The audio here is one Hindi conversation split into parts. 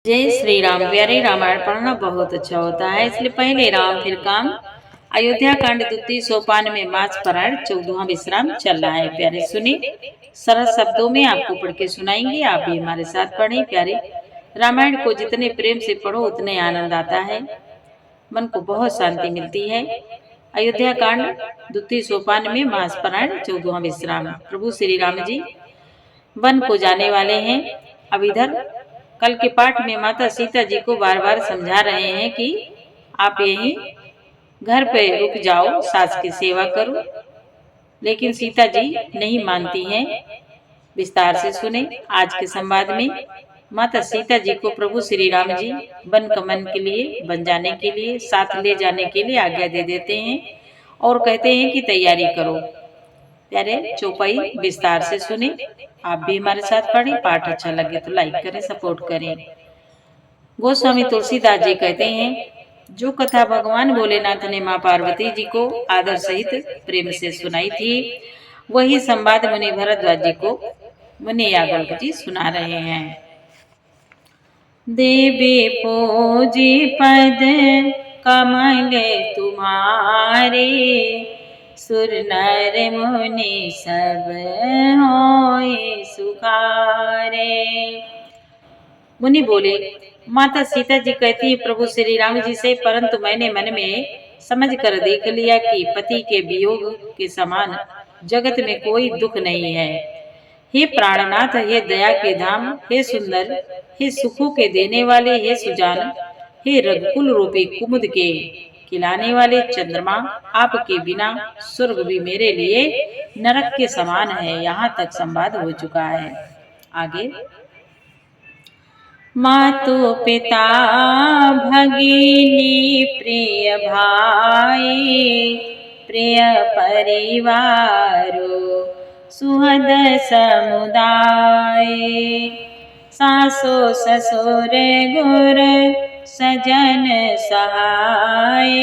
जय श्री राम। प्यारे रामायण पढ़ना बहुत अच्छा होता है, इसलिए पहले राम फिर काम। अयोध्या कांड द्वितीय सोपान में मास पारायण 14वां विश्राम चल रहा है। प्यारे सुने, सरल शब्दों में आपको पढ़ के सुनाएंगे, आप भी हमारे साथ पढ़ें। प्यारे, रामायण को जितने प्रेम से पढ़ो उतने आनंद आता है, मन को बहुत शांति मिलती है। अयोध्या कांड द्वितीय सोपान में मास पारायण 14वां विश्राम। प्रभु श्री राम जी वन को जाने वाले हैं। अब इधर कल के पाठ में माता सीता जी को बार बार समझा रहे हैं कि आप यहीं घर पे रुक जाओ, सास की सेवा करो, लेकिन सीता जी नहीं मानती हैं। विस्तार से सुने आज के संवाद में। माता सीता जी को प्रभु श्री राम जी वन गमन के लिए, वन जाने के लिए, साथ ले जाने के लिए आज्ञा दे देते हैं और कहते हैं कि तैयारी करो। प्यारे चौपाई विस्तार से सुने, आप भी हमारे साथ पढ़ें। पाठ अच्छा लगे तो लाइक करें, सपोर्ट करें। गोस्वामी तुलसीदास जी कहते हैं, जो कथा भगवान भोलेनाथ ने माँ पार्वती जी को आदर सहित प्रेम से सुनाई थी, वही संवाद मुनि भरद्वाज जी को मुनि याज्ञवल्क्य जी सुना रहे हैं। देवी पूजी पद कमल तुम्हारे, सुर नर मुनि सब होए सुखारे। मुनि बोले, माता सीता जी कहती है प्रभु श्री राम जी से, परंतु मैंने मन में समझ कर देख लिया कि पति के वियोग के समान जगत में कोई दुख नहीं है। हे प्राणनाथ, हे दया के धाम, हे सुंदर, हे सुखों के देने वाले, हे सुजान, हे रघुकुल रूपी कुमुद के खिलाने वाले चंद्रमा, आपके बिना स्वर्ग भी मेरे लिए नरक के समान है। यहाँ तक संवाद हो चुका है। आगे, मातु पिता भगिनी प्रिय भाई, प्रिय परिवारो सुहद समुदाय, सासो ससुर गुर सजन सहाय,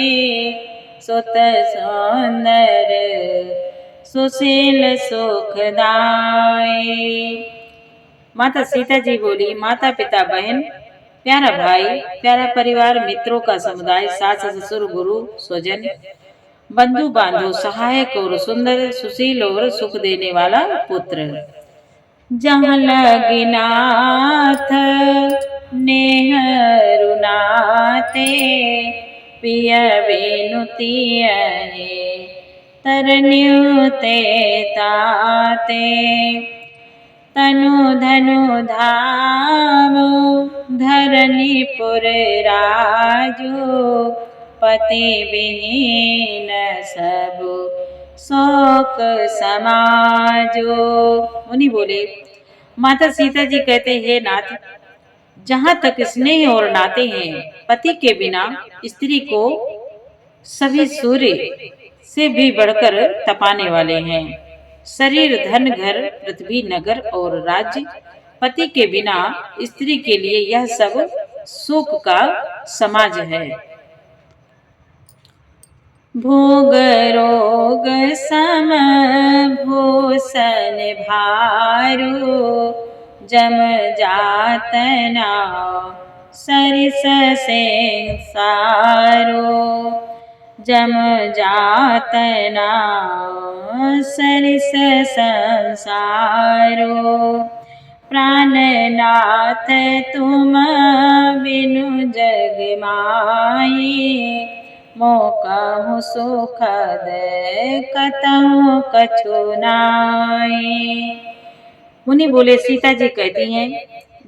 सुत सुंदर सुशील सुखदाय। माता सीता जी बोली, माता पिता बहन, प्यारा भाई, प्यारा परिवार, मित्रों का समुदाय, सास ससुर गुरु स्वजन बंधु बांधव, सहायक और सुंदर सुशील और सुख देने वाला पुत्र, जहाँ लगे नाथ नेह रुनाते, पिय वेनुतिय तरन्युते ताते, तनु धनु धाम धरनीपुर राजो, पति विहीन सब शोक समाजो। मुनि बोले, माता सीता जी कहते हैं, नाथ, जहाँ तक स्नेह और नाते हैं, पति के बिना स्त्री को सभी सूर्य से भी बढ़कर तपाने वाले हैं। शरीर, धन, घर, पृथ्वी, नगर और राज्य, पति के बिना स्त्री के लिए यह सब शोक का समाज है। भोग रोग सम भूषण भारो, जम जातना सरिस संसारो, जम जातना सरिस संसारो, प्राणनाथ तुम बिनु जग माही, मोकहु सुखद कतहु कछु नाई। मुनि बोले, सीता जी कहती हैं,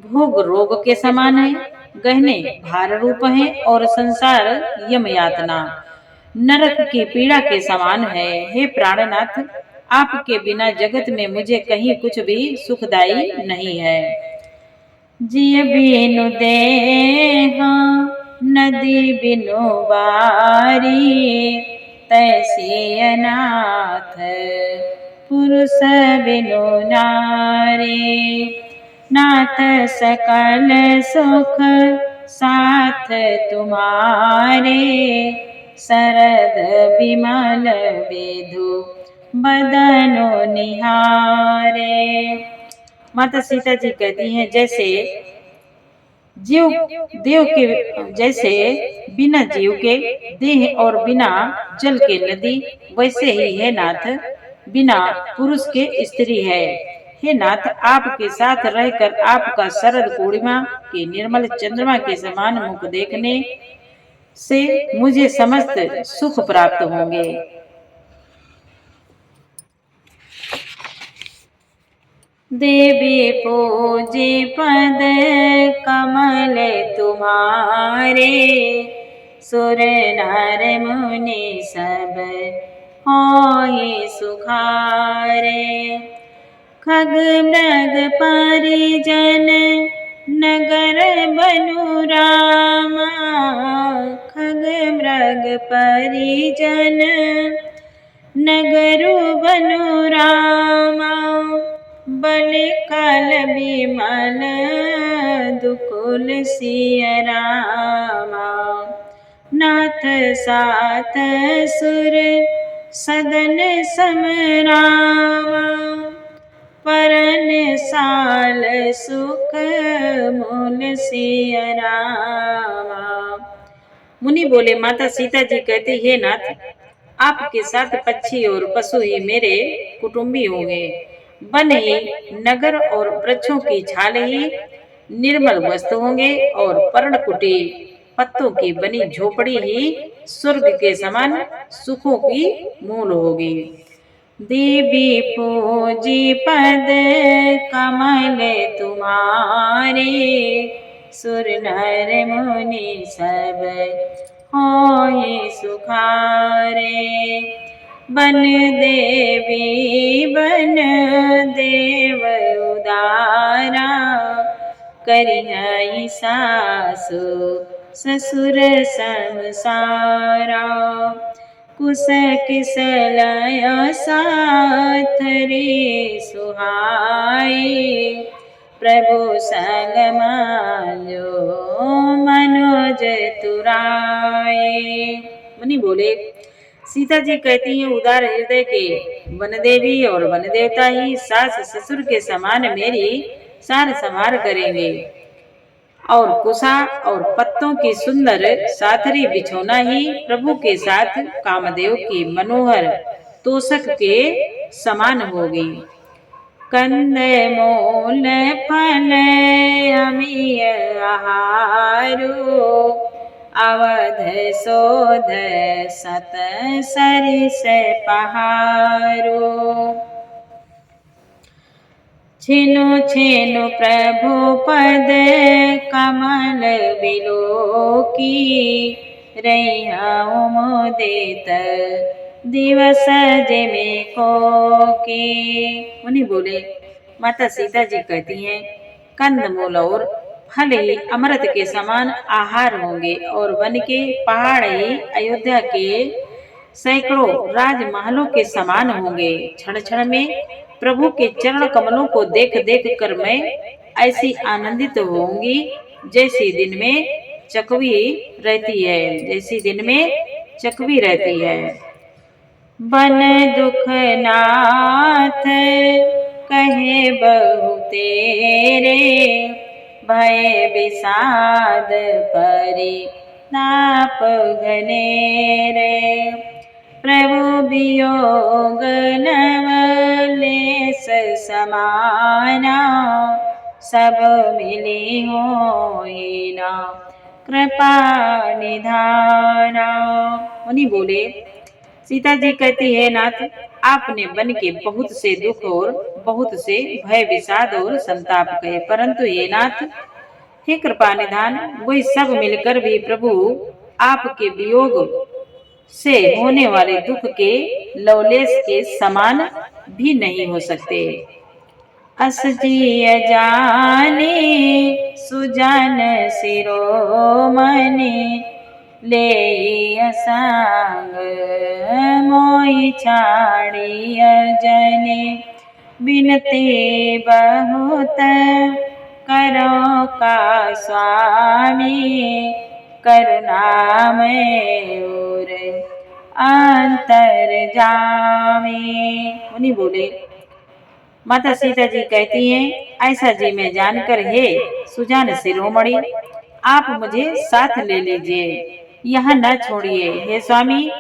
भोग रोग के समान है, गहने भार रूप है और संसार यम यातना नरक की पीड़ा के समान है। हे प्राणनाथ, आपके बिना जगत में मुझे कहीं कुछ भी सुखदायी नहीं है। जिय बिनु देह नदी बिनु बारी, तैसी अनाथ पुरुष बिनु नारी, नाथ सकल सुख साथ तुम्हारे, शरद विमल विधु बदनो निहारे। माता सीता जी कहती हैं, जैसे जीव देव के जैसे बिना जीव के देह और बिना जल के नदी, वैसे ही है नाथ बिना पुरुष के स्त्री है। हे नाथ, आपके साथ रहकर आपका शरद पूर्णिमा के निर्मल चंद्रमा के समान मुख देखने से मुझे समस्त सुख प्राप्त होंगे। देवी पूजे पद कमल तुम्हारे, सुर नर मुनि सब होए सुखारे। खग मृग परिजन नगर बनु रामा, खग मृग परिजन नगरु बनु रामा। बल कल विमल दुकुल सिय रामा, नाथ साथ सुर सदन समरामा। परन साल सुख मूल सिय रामा। मुनि बोले, माता सीता जी कहती, हे नाथ, आपके साथ पक्षी और पशु ही मेरे कुटुंबी होंगे। वन ही नगर और वृक्षों की छाल ही निर्मल वस्तु होंगे और पर्णकुटी पत्तों की बनी झोपड़ी ही स्वर्ग के समान सुखों की मूल होगी। देवी पूजी पद कमल तुम्हारे, सुर नर मुनि सब होए सुखारे। बन देवी बन देव उदारा, करिहई सासु ससुर संसारा। कुश किसलय साथ रे सुहाए, प्रभु संग मांजो मनोज तुराए। मुनि बोले, सीता जी कहती हैं, उदार हृदय के वन देवी और वन देवता ही सास ससुर के समान मेरी सार संभार करेंगे, और कुशा और पत्तों की सुंदर साथरी बिछौना ही प्रभु के साथ कामदेव की मनोहर तोषक के समान होगी। कंद मूल फल अमिय आहारो, अवध शोध सत सरिस पहारो। छिनु छिनु प्रभु पद कमल बिलोकी, रैयाऊ मुदित दिवस जिमे को की। मुनि बोले, माता सीता जी कहती हैं, कंद मूल और फल ही अमृत के समान आहार होंगे और वन के पहाड़ ही अयोध्या के सैकड़ों राजमहलों के समान होंगे। क्षण क्षण में प्रभु के चरण कमलों को देख देख कर मैं ऐसी आनंदित होंगी जैसी दिन में चकवी रहती है, जैसी दिन में चकवी रहती है। बन दुख नाथ कहे बहु तेरे, भय विषाद परि नाप घनेरे। प्रभु वियोग नवलेस समाना, सब मिली होई ना कृपा निधाना। मुनि बोले, सीता जी कहती है, नाथ, आपने वन के बहुत से दुख और बहुत से भय विषाद और संताप कहे, परंतु ये नाथ, हे कृपा निधान, वही सब मिलकर भी प्रभु आपके वियोग से होने वाले दुख के लवलेश के समान भी नहीं हो सकते। अस जिय जाने सुजान शिरोमणि, ले असंग मोहि छाड़िय जने। बिनती बहुत करो का स्वामी, करुणामय और अंतर जामी। मुनि बोले, माता सीता जी कहती हैं, ऐसा जी मैं जानकर हे सुजान शिरोमणि, आप मुझे साथ ले लीजिए, यहाँ न छोड़िए। हे स्वामी,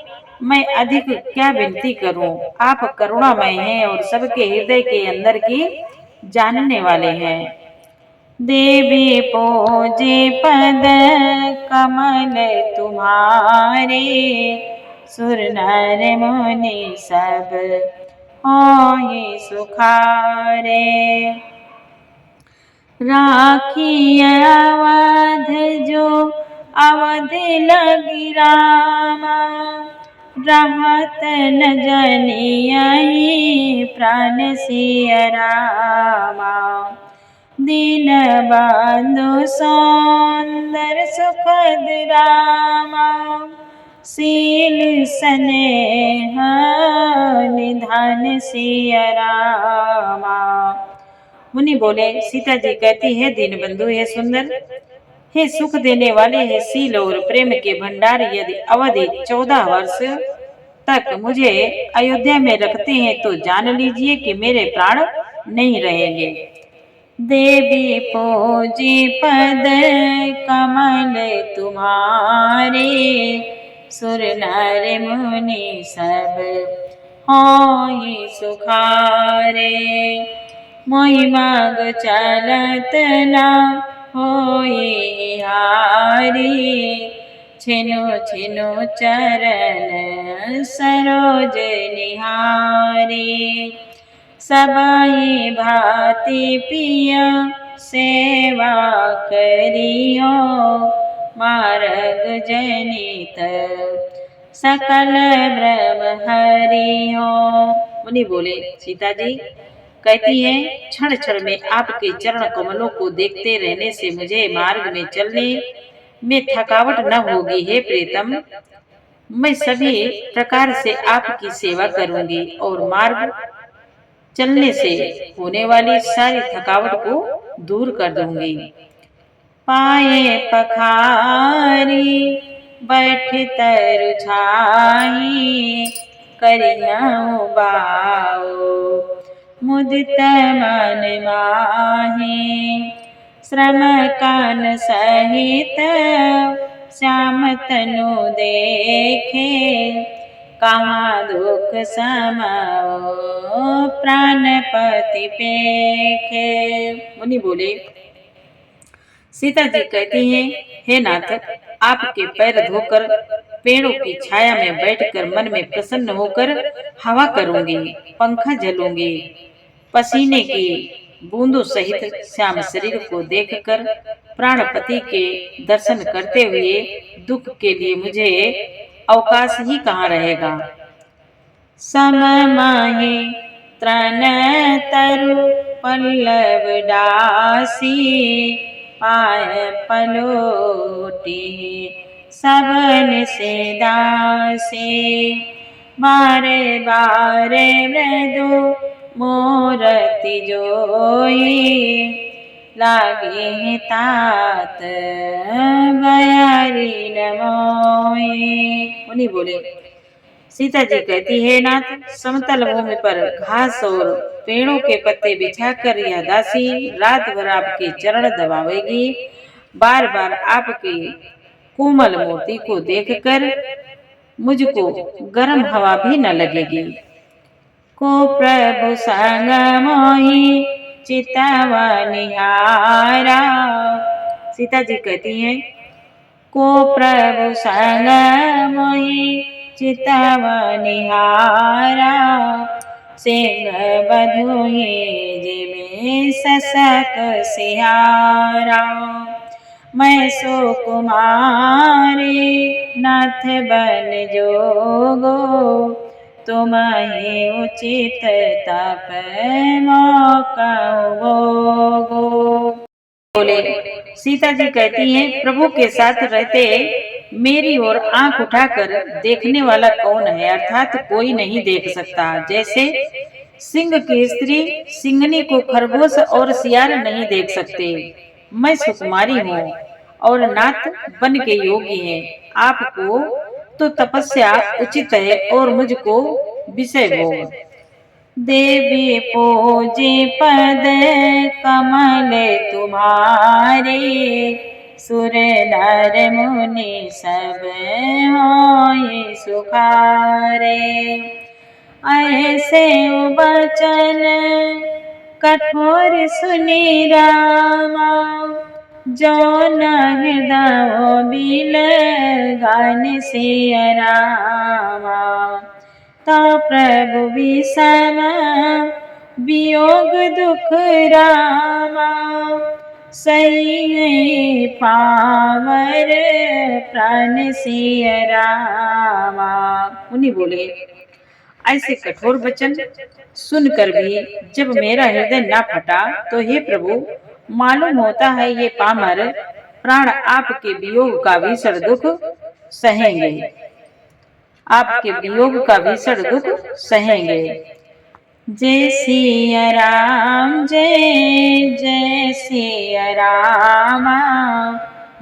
मैं अधिक क्या विनती करूं, आप करुणामय हैं और सबके हृदय के अंदर की जानने वाले हैं। देवी पूजे पद कमल तुम्हारे, सुर नर मुनि सब होए सुखारे। राखी अवध जो अवध लगी रामा, रहत न जनियहि प्राण सिय रामा। दीन बंधु सौंदर सुखद रामा, शील स्नेह निधान सिय रामा। मुनि बोले, सीता जी कहती है, दीन बंधु है सुंदर, हे सुख देने वाले, है शील और प्रेम के भंडार, यदि अवधि 14 वर्ष तक मुझे अयोध्या में रखते हैं तो जान लीजिए कि मेरे प्राण नहीं रहेंगे। देवी पूजी पद कमल तुम्हारे, सुर नर मुनि सब होई सुखारे। मोहि माग चलत न होई हारी, छिनु छिनु चरण सरोज निहारी। सबहि भांति पिय सेवा करियो, मार्ग जनित सकल ब्रह्म हरियो। मुनि बोले, सीता जी कहती है, क्षण क्षण में आपके चरण कमलों को देखते रहने से मुझे मार्ग में चलने में थकावट न होगी। हे प्रीतम, मैं सभी प्रकार से आपकी सेवा करूंगी और मार्ग चलने से होने वाली सारी थकावट को दूर कर दूंगी। पाए पखारी बैठ तरु छाही, करियाँ बाओ मुदित मन माही। श्रम कान सहित श्याम तनु देखे, कहाँ दुख समाओ प्राणपति पेखे। मुनि बोले, सीता जी कहती हैं, हे नाथ, आपके पैर धोकर पेड़ों की छाया में बैठकर मन में प्रसन्न होकर हवा करूंगी, पंखा झलूंगी। पसीने की बूंदों सहित श्याम शरीर को देखकर प्राणपति के दर्शन करते हुए दुख के लिए मुझे अवकाश ही कहाँ रहेगा। सम माहि त्रन तरु पल्लव डासी, पाय पलोटी सबन से दासी। बारे बारे मृदु मोरति जोई, लागे तात बयारी न मोई। मुनि बोले, सीता जी कहती है, नाथ, समतल भूमि पर घास और पेड़ों के पत्ते बिछाकर यह दासी रात भर आपके चरण दबावेगी। बार बार आपकी कोमल मूर्ति को देखकर मुझको गर्म हवा भी न लगेगी। को प्रभु संग मोहि चितवा निहारा। सीता जी कहती हैं, को प्रभु संग मोहि चितवा निहारा। सिंह बधुहि जिमि ससक सिहारा। मैं सुकुमारी नाथ बन जोगो, तुम्हें उचित तप मौका भोगो। बोले, सीता जी कहती हैं, प्रभु के साथ रहते मेरी ओर आंख उठाकर देखने वाला कौन है, अर्थात कोई नहीं देख सकता। जैसे सिंह की स्त्री सिंहनी को खरगोश और सियार नहीं देख सकते। मैं सुकुमारी हूँ और नाथ बन के योगी है। आपको तो तपस्या उचित है और मुझको विषय भोग। देवी पूजे पद कमल तुम्हारे, सुर नर मुनि सब होए सुखारे। ऐसे वचन कठोर सुनी रामा, जो न हृदय बिल गान सिय रामा। ता प्रभु विषम वियोग दुख रामा, सही पावर प्राण सिय रामा। मुनि बोले, ऐसे कठोर वचन सुनकर भी जब मेरा हृदय न फटा, तो हे प्रभु, मालूम होता है ये पामर प्राण आपके वियोग का भीषण दुख सहेंगे, आपके वियोग का भीषण दुख सहेंगे। जय सिया राम, जय जय सिया रामा,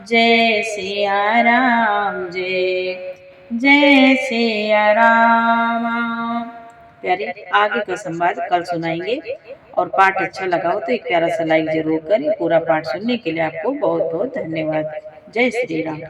जय सिया राम, जय जय सिया रामा। प्यारे, आगे का संवाद कल सुनाएंगे। और पाठ अच्छा लगा हो तो एक प्यारा सा लाइक जरूर करें। पूरा पाठ सुनने के लिए आपको बहुत बहुत धन्यवाद। जय श्री राम।